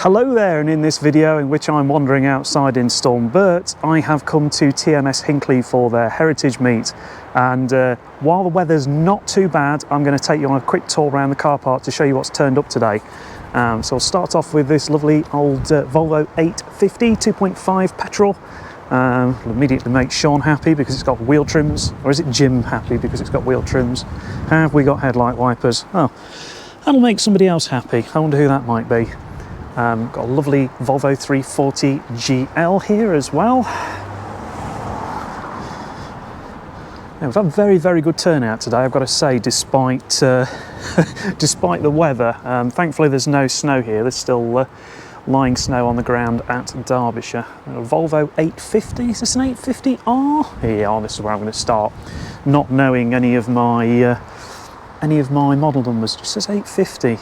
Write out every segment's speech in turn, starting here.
Hello there, and in this video in which I'm wandering outside in Storm Bert, I have come to TMS Hinkley for their heritage meet, and while the weather's not too bad, I'm going to take you on a quick tour around the car park to show you what's turned up today. So I'll start off with this lovely old Volvo 850 2.5 petrol. It'll immediately make Sean happy because it's got wheel trims, or is it Jim happy because it's got wheel trims? Have we got headlight wipers? Oh, that'll make somebody else happy. I wonder who that might be. Got a lovely Volvo 340 GL here as well. Yeah, we've had a very good turnout today, I've got to say, despite despite the weather. Thankfully there's no snow here. There's still lying snow on the ground at Derbyshire. A Volvo 850, is this an 850R? Yeah, this is where I'm going to start. Not knowing any of my model numbers, just says 850.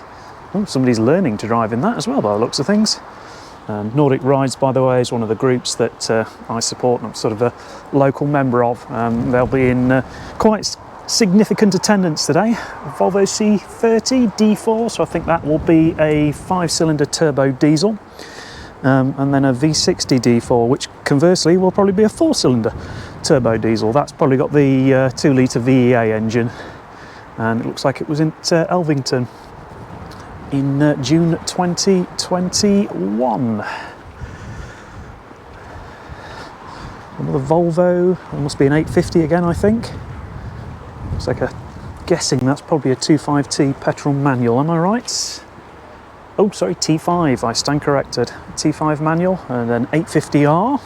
Oh, somebody's learning to drive in that as well by the looks of things. Nordic Rides, by the way, is one of the groups that I support and I'm sort of a local member of. They'll be in quite significant attendance today. A Volvo C30 D4, so I think that will be a 5-cylinder turbo diesel. And then a V60 D4, which conversely will probably be a 4-cylinder turbo diesel. That's probably got the 2-litre VEA engine. And it looks like it was in Elvington in June 2021. Another Volvo, it must be an 850 again, I think. Looks like guessing that's probably a 25T petrol manual, am I right? Oh, sorry, T5, I stand corrected. T5 manual, and an 850R.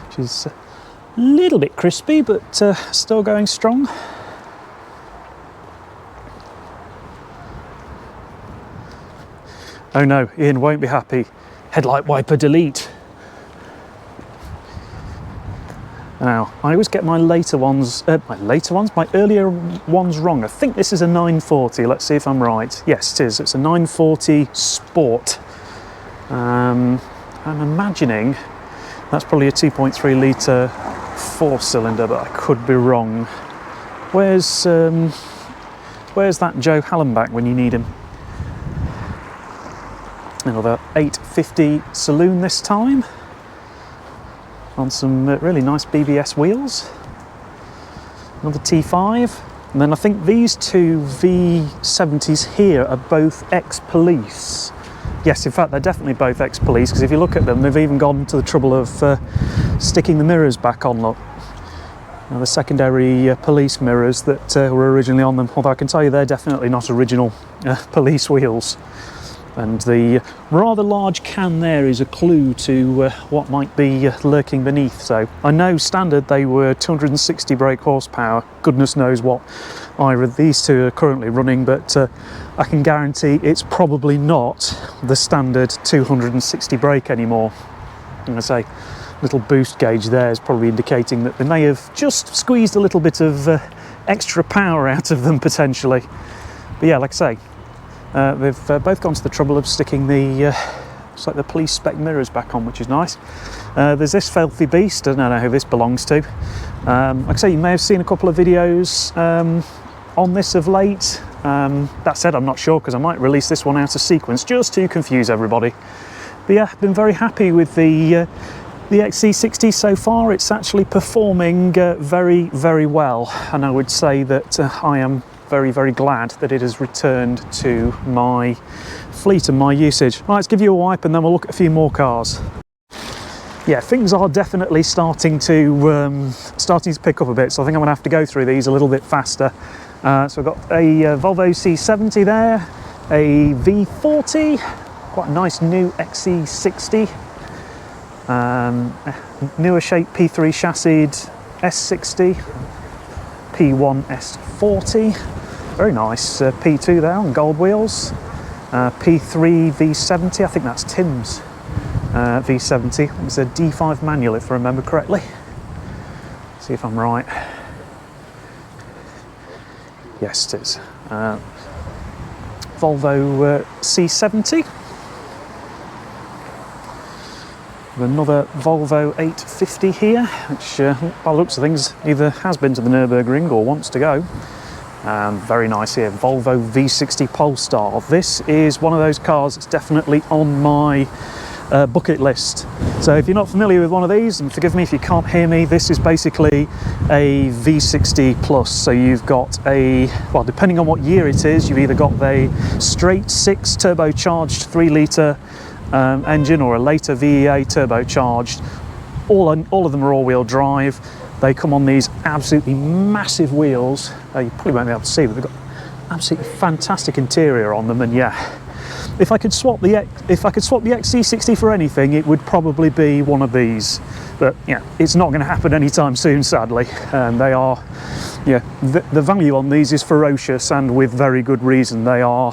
Which is a little bit crispy, but still going strong. Oh no, Ian won't be happy. Headlight wiper delete. Now, I always get my earlier ones wrong. I think this is a 940. Let's see if I'm right. Yes, it is. It's a 940 Sport. I'm imagining that's probably a 2.3 litre 4-cylinder, but I could be wrong. Where's that Joe Hallenbach when you need him? Another 850 saloon this time, on some really nice BBS wheels. Another T5, and then I think these two V70s here are both ex-police. Yes, in fact they're definitely both ex-police, because if you look at them, they've even gone to the trouble of sticking the mirrors back on. Look, the secondary police mirrors that were originally on them, although I can tell you they're definitely not original police wheels. And the rather large can there is a clue to what might be lurking beneath. So I know standard they were 260 brake horsepower. Goodness knows what either of these two are currently running, but I can guarantee it's probably not the standard 260 brake anymore. I'm going to say little boost gauge there is probably indicating that they may have just squeezed a little bit of extra power out of them potentially. But yeah, like I say, they've both gone to the trouble of sticking the police spec mirrors back on, which is nice. There's this filthy beast, I don't know who this belongs to. Like I say, you may have seen a couple of videos on this of late. That said, I'm not sure, because I might release this one out of sequence just to confuse everybody. But yeah, I've been very happy with the XC60 so far. It's actually performing very well, and I would say that I am very glad that it has returned to my fleet and my usage. Right, let's give you a wipe and then we'll look at a few more cars. Yeah, things are definitely starting to pick up a bit, so I think I'm going to have to go through these a little bit faster. So I've got a Volvo C70 there, a V40, quite a nice new XC60, newer shape P3 chassis S60, P1 S40, very nice P2 there on gold wheels, P3 V70, I think that's Tim's V70. It's a D5 manual if I remember correctly. See if I'm right. Yes, it is. Volvo C70. Another Volvo 850 here, which by the looks of things either has been to the Nürburgring or wants to go. Very nice here, Volvo V60 Polestar. This is one of those cars that's definitely on my bucket list. So if you're not familiar with one of these, and forgive me if you can't hear me, this is basically a V60 Plus. So you've got a, well, depending on what year it is, you've either got the straight 6 turbocharged 3 litre engine or a later VEA turbocharged. All of them are all-wheel drive. They come on these absolutely massive wheels. You probably won't be able to see, but they've got absolutely fantastic interior on them. And yeah, if I could swap the XC60 for anything, it would probably be one of these. But yeah, it's not going to happen anytime soon, sadly. They are, yeah, the value on these is ferocious, and with very good reason. They are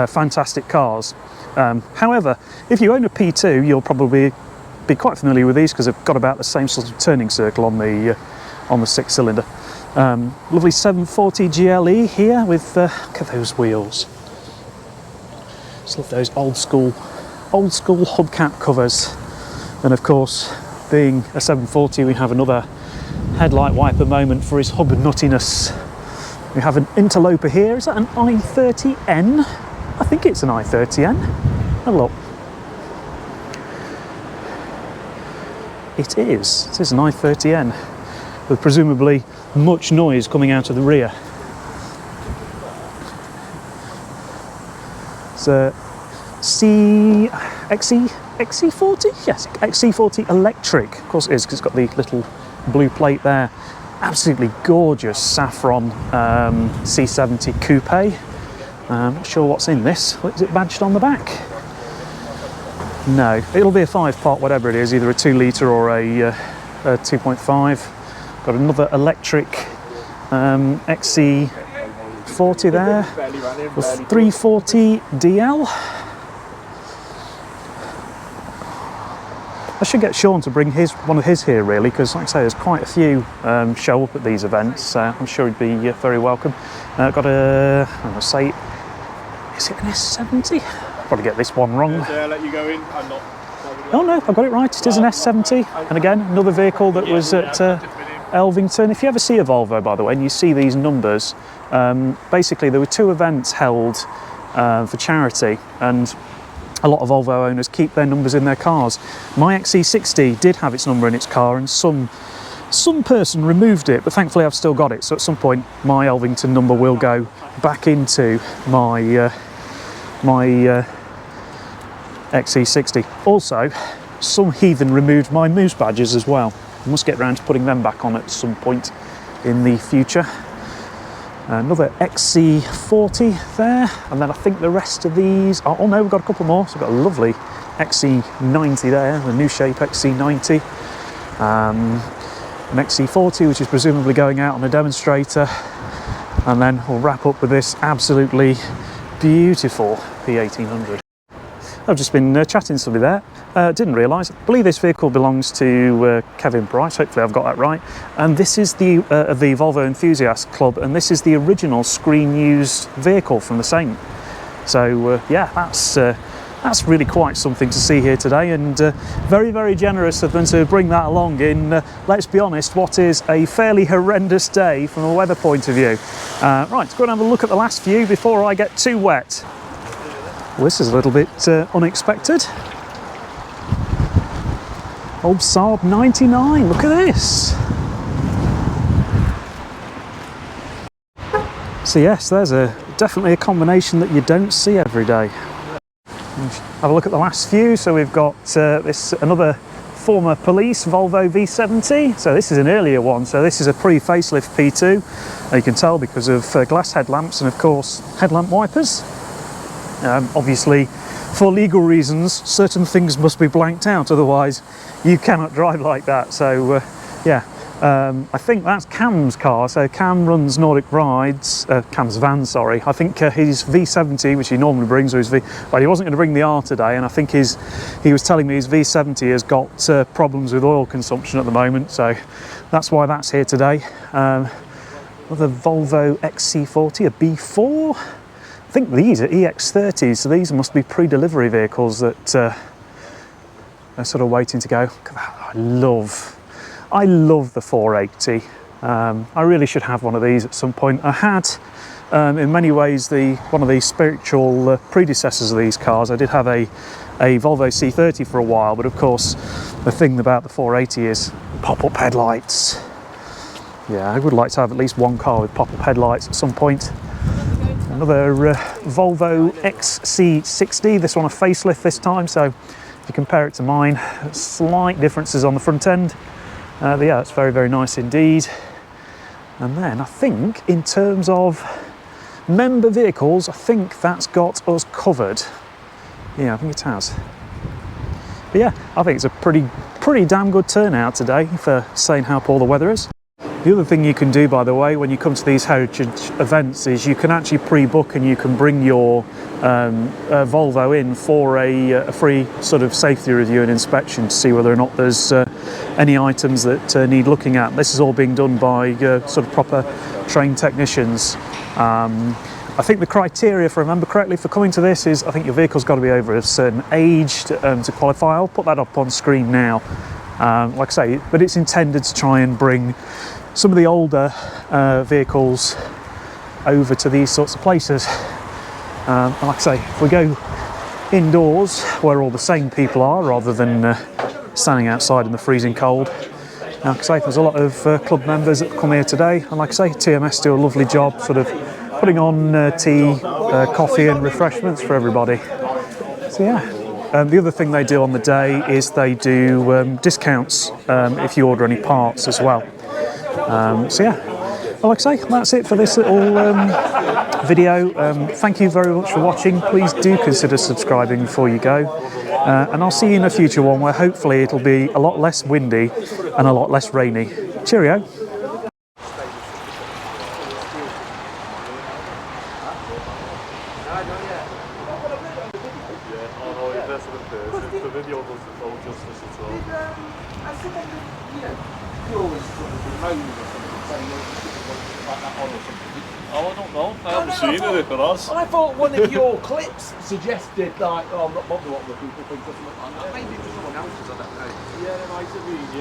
fantastic cars. However, if you own a P2, you'll probably be quite familiar with these because they've got about the same sort of turning circle on the 6-cylinder. Lovely 740 GLE here with look at those wheels. Just love those old school hubcap covers. And of course, being a 740, we have another headlight wiper moment for his hub nuttiness. We have an interloper here. Is that an i30N? I think it's an i30N. Have a look. It is an i30N with presumably much noise coming out of the rear. It's a XC40? Yes, XC40 electric. Of course it is, because it's got the little blue plate there. Absolutely gorgeous saffron C70 coupe. Not sure what's in this. Is it badged on the back? No, it'll be a 5-pot, whatever it is, either a 2 litre or a 2.5. Got another electric XC40 there, the 340 DL. I should get Sean to bring one of his here, really, because like I say, there's quite a few show up at these events. I'm sure he'd be very welcome. Got a, I'm going to say, is it an S70? Probably get this one wrong. I'll let you go in. I'm not. Oh no, I've got it right. It is an S70. And again, another vehicle that was at Elvington. If you ever see a Volvo, by the way, and you see these numbers, basically there were 2 events held for charity, and a lot of Volvo owners keep their numbers in their cars. My XC60 did have its number in its car, and some person removed it, but thankfully I've still got it. So at some point, my Elvington number will go back into my XC60. Also, some heathen removed my moose badges as well. I must get round to putting them back on at some point in the future. Another XC40 there, and then I think the rest of these are, oh no, we've got a couple more. So we've got a lovely XC90 there, the new shape XC90. An XC40, which is presumably going out on a demonstrator. And then we'll wrap up with this absolutely beautiful P1800. I've just been chatting to somebody there, didn't realise, I believe this vehicle belongs to Kevin Price, hopefully I've got that right, and this is the Volvo Enthusiast Club, and this is the original screen used vehicle from the Saint. So yeah, that's really quite something to see here today, and very, very generous of them to bring that along in, let's be honest, what is a fairly horrendous day from a weather point of view. Right, let's go and have a look at the last few before I get too wet. Well, this is a little bit unexpected. Old Saab 99, look at this. So yes, there's definitely a combination that you don't see every day. Have a look at the last few. So we've got another former police Volvo V70. So this is an earlier one. So this is a pre-facelift P2. You can tell because of glass headlamps and of course headlamp wipers. Obviously, for legal reasons, certain things must be blanked out, otherwise you cannot drive like that. So yeah, I think that's Cam's car. So Cam runs Nordic Rides, Cam's van, sorry. I think his V70, which he normally brings, or his well, he wasn't going to bring the R today, and I think he was telling me his V70 has got problems with oil consumption at the moment, so that's why that's here today. Another Volvo XC40, a B4. I think these are EX30s, so these must be pre-delivery vehicles that are sort of waiting to go. Look at that. I love the 480. I really should have one of these at some point. I had, in many ways, one of the spiritual predecessors of these cars. I did have a Volvo C30 for a while, but of course the thing about the 480 is pop-up headlights. Yeah, I would like to have at least one car with pop-up headlights at some point. Another Volvo XC60, this one a facelift this time, so if you compare it to mine, slight differences on the front end. But yeah, it's very, very nice indeed. And then I think in terms of member vehicles, I think that's got us covered. Yeah, I think it has. But yeah, I think it's a pretty damn good turnout today for saying how poor the weather is. The other thing you can do, by the way, when you come to these heritage events is you can actually pre-book and you can bring your Volvo in for a free sort of safety review and inspection to see whether or not there's any items that need looking at. This is all being done by sort of proper trained technicians. I think the criteria, if I remember correctly, for coming to this is I think your vehicle's got to be over a certain age to qualify. I'll put that up on screen now. Like I say, but it's intended to try and bring some of the older vehicles over to these sorts of places. And like I say, if we go indoors where all the same people are rather than standing outside in the freezing cold. Like I say, there's a lot of club members that come here today, and like I say, TMS do a lovely job sort of putting on tea, coffee and refreshments for everybody. So yeah. The other thing they do on the day is they do discounts if you order any parts as well. So yeah, well, like I say, that's it for this little video. Thank you very much for watching. Please do consider subscribing before you go. And I'll see you in a future one where hopefully it'll be a lot less windy and a lot less rainy. Cheerio. Oh, I don't know. I haven't seen it for us. I thought one of your clips suggested, like, oh, I'm not bothered what the people think, or something like that. Maybe it was someone else's, I don't know. Yeah, it might have been, yeah.